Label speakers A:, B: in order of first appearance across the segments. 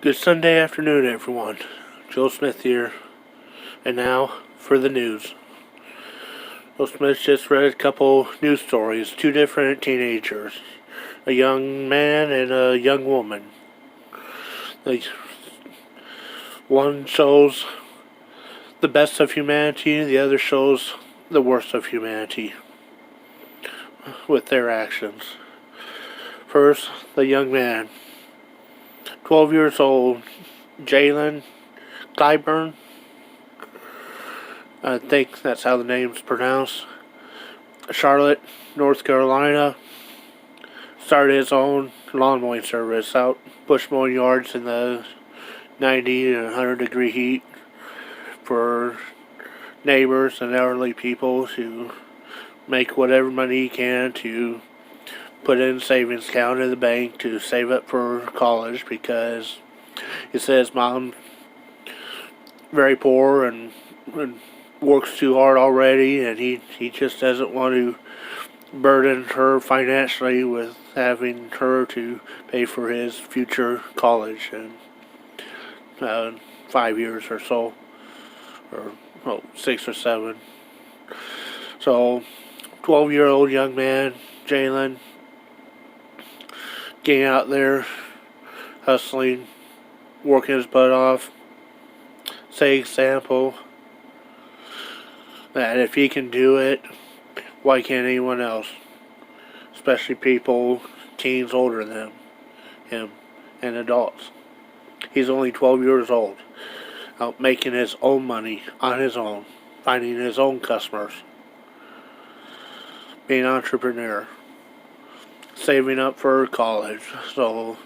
A: Good Sunday afternoon, everyone. Joe Smith here, and now for the news. Joe Smith just read a couple news stories. Two different teenagers, a young man and a young woman. The one shows the best of humanity, the other shows the worst of humanity with their actions. First, the young man, 12 years old, Jalen Clyburn. I think that's how the name's pronounced. Charlotte, North Carolina. Started his own lawn mowing service out bush mowing yards in the 90 and 100 degree heat for neighbors and elderly people to make whatever money he can to put in savings account in the bank to save up for college, because he says mom very poor and works too hard already, and he just doesn't want to burden her financially with having her to pay for his future college in 5 years or so, or 6 or 7. So 12-year-old young man Jalen getting out there hustling, working his butt off, setting example that if he can do it, why can't anyone else? Especially people, teens older than him, and adults. He's only 12 years old, out making his own money on his own, finding his own customers, being an entrepreneur, saving up for college, so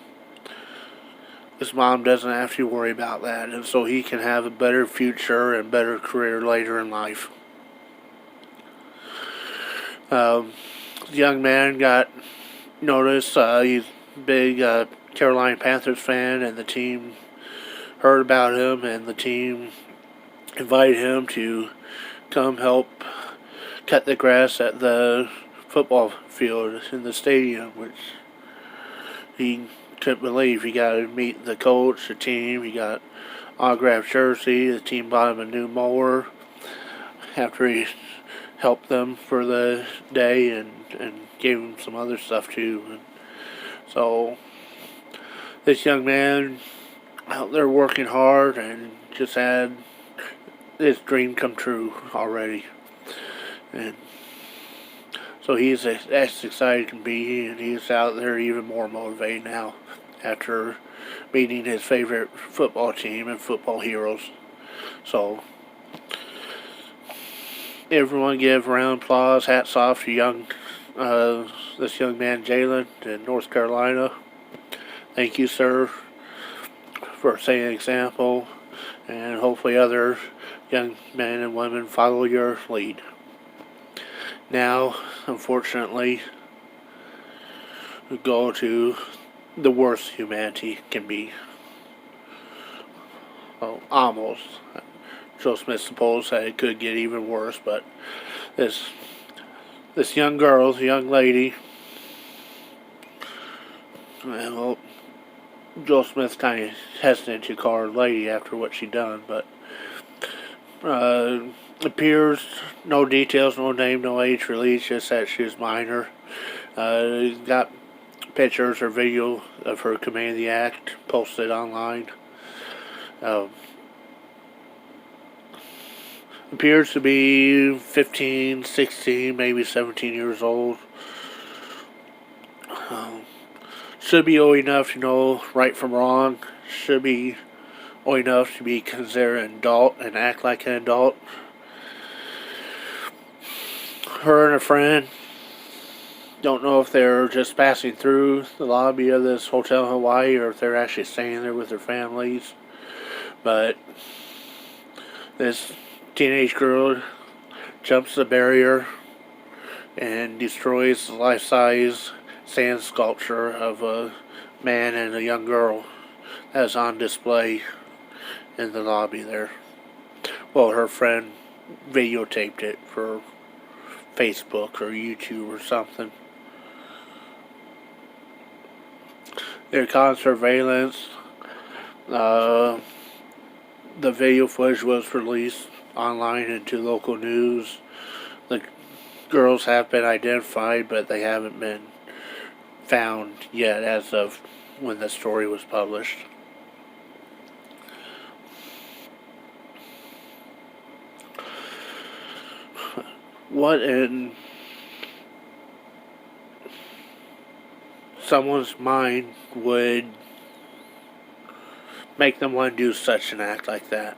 A: his mom doesn't have to worry about that, and so he can have a better future and better career later in life. The young man got noticed. He's a big Carolina Panthers fan, and the team heard about him, and the team invited him to come help cut the grass at the football field in the stadium, which he couldn't believe. He got to meet the coach, the team. He got autographed jersey. The team bought him a new mower after he helped them for the day, and gave him some other stuff too. And so this young man out there working hard and just had his dream come true already. And so he's as excited as can be, and he's out there even more motivated now after meeting his favorite football team and football heroes. So everyone give a round of applause, hats off to this young man Jalen in North Carolina. Thank you, sir, for setting an example, and hopefully other young men and women follow your lead. Now, unfortunately, we go to the worst humanity can be. Well, almost. Joe Smith supposed that it could get even worse, but this young girl, young lady, well, Joe Smith's kind of hesitant to call her lady after what she done, but appears, no details, no name, no age released, just that she was minor. Got pictures or video of her committing the act posted online. Appears to be 15, 16, maybe 17 years old. Should be old enough to know right from wrong. Should be old enough to be considered an adult and act like an adult. Her and a friend, don't know if they're just passing through the lobby of this hotel in Hawaii or if they're actually staying there with their families. But this teenage girl jumps the barrier and destroys the life-size sand sculpture of a man and a young girl that is on display in the lobby there. Well, her friend videotaped it for Facebook or YouTube or something. They're caught surveillance. Uh, the video footage was released online into local news. The girls have been identified, but they haven't been found yet as of when the story was published. What in someone's mind would make them want to do such an act like that?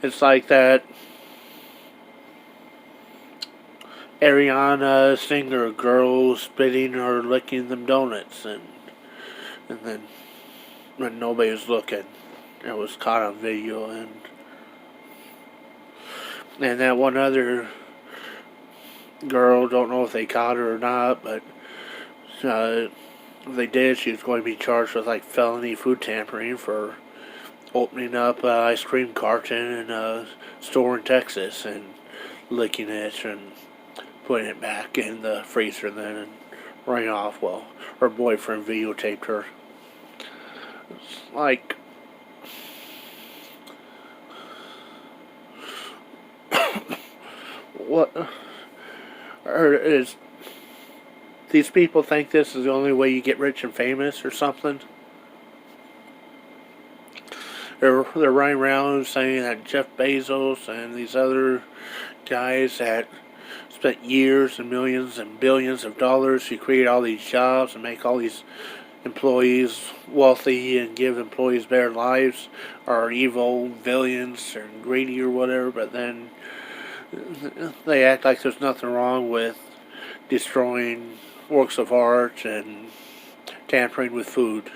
A: It's like that Ariana Singer girl spitting or licking them donuts, and then when nobody was looking, it was caught on video, and that one other girl, don't know if they caught her or not, but if they did, she was going to be charged with like felony food tampering for opening up an ice cream carton in a store in Texas and licking it and putting it back in the freezer then and running off. Well, her boyfriend videotaped her. It's like, what? Or is these people think this is the only way you get rich and famous or something? They're running around saying that Jeff Bezos and these other guys that spent years and millions and billions of dollars to create all these jobs and make all these employees wealthy and give employees better lives are evil villains or greedy or whatever, but then they act like there's nothing wrong with destroying works of art and tampering with food.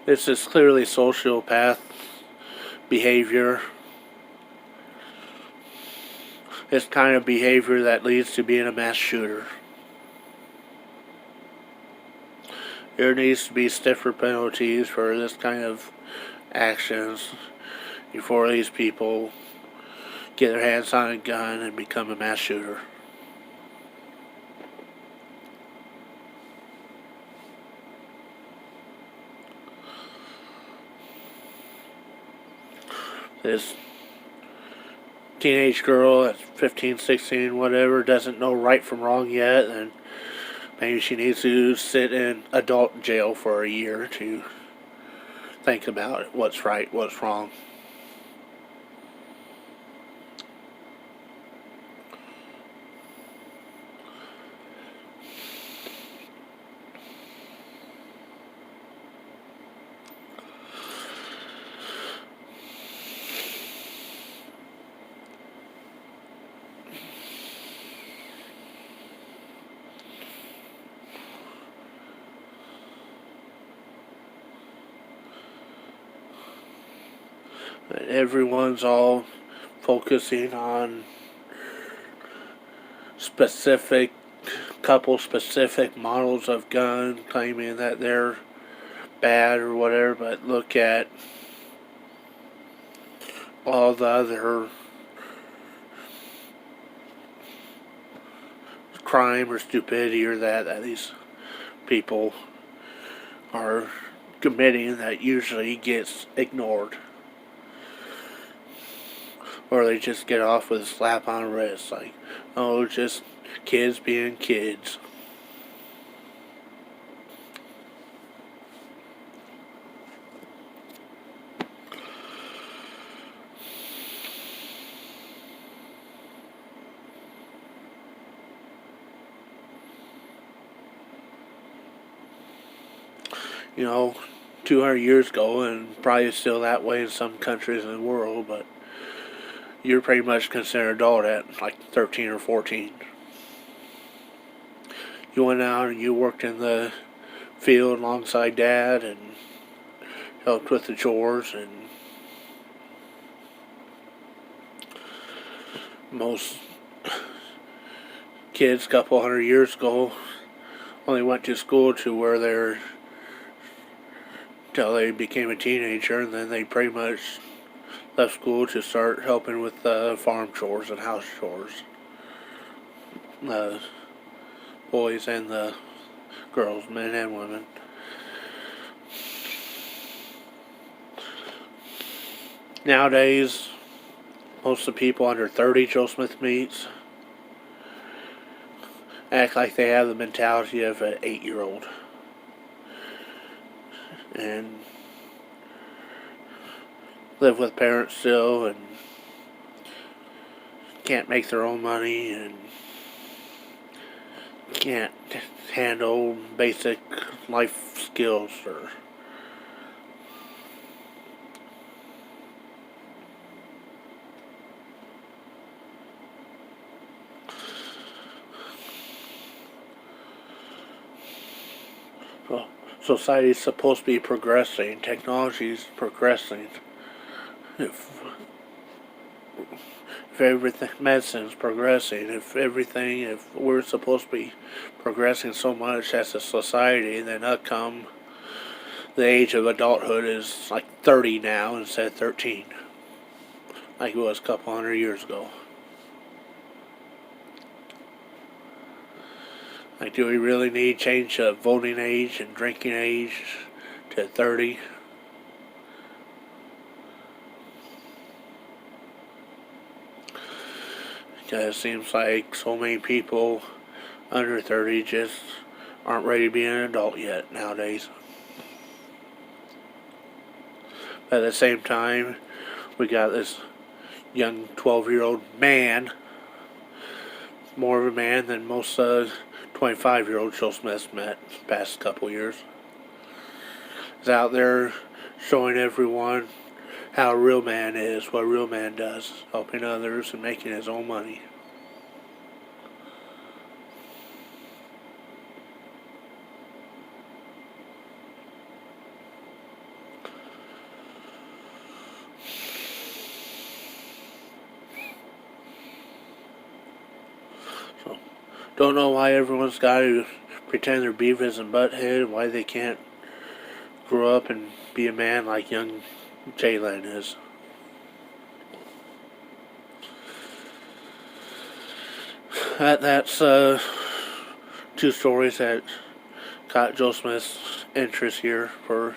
A: This is clearly sociopath behavior. It's kind of behavior that leads to being a mass shooter. There needs to be stiffer penalties for this kind of actions before these people get their hands on a gun and become a mass shooter. This teenage girl that's 15, 16, whatever, doesn't know right from wrong yet, and maybe she needs to sit in adult jail for a year to think about what's right, what's wrong. Everyone's all focusing on specific specific models of gun, claiming that they're bad or whatever, but look at all the other crime or stupidity or that these people are committing that usually gets ignored. Or they just get off with a slap on the wrist, like, oh, just kids being kids. You know, 200 years ago, and probably still that way in some countries in the world, but you're pretty much considered adult at like 13 or 14. You went out and you worked in the field alongside dad and helped with the chores, and most kids a couple hundred years ago only went to school to where they're till they became a teenager, and then they pretty much left school to start helping with farm chores and house chores. the boys and the girls, men and women. Nowadays, most of the people under 30 Joe Smith meets act like they have the mentality of an 8-year-old. And live with parents still and can't make their own money and can't handle basic life skills or well, society's supposed to be progressing, technology's progressing. If everything, medicine's progressing, if we're supposed to be progressing so much as a society, then how come the age of adulthood is like 30 now instead of 13, like it was a couple hundred years ago? Like, do we really need change of voting age and drinking age to 30? Because it seems like so many people under 30 just aren't ready to be an adult yet nowadays. But at the same time, we got this young 12-year-old man, more of a man than most 25-year-old Joe Smith's met the past couple years. He's out there showing everyone how a real man is, what a real man does, helping others and making his own money. So, don't know why everyone's got to pretend they're Beavis and Butthead, why they can't grow up and be a man like young Jalen is. That's two stories that caught Joe Smith's interest here for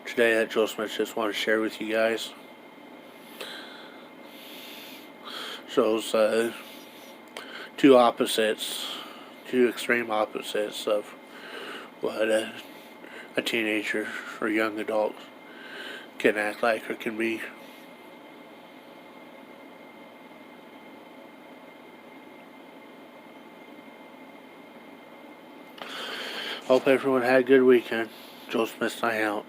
A: today that Joe Smith just wanted to share with you guys. Shows two extreme opposites of what a teenager or young adult can act like or can be. Hope everyone had a good weekend. Joe Smith signing out.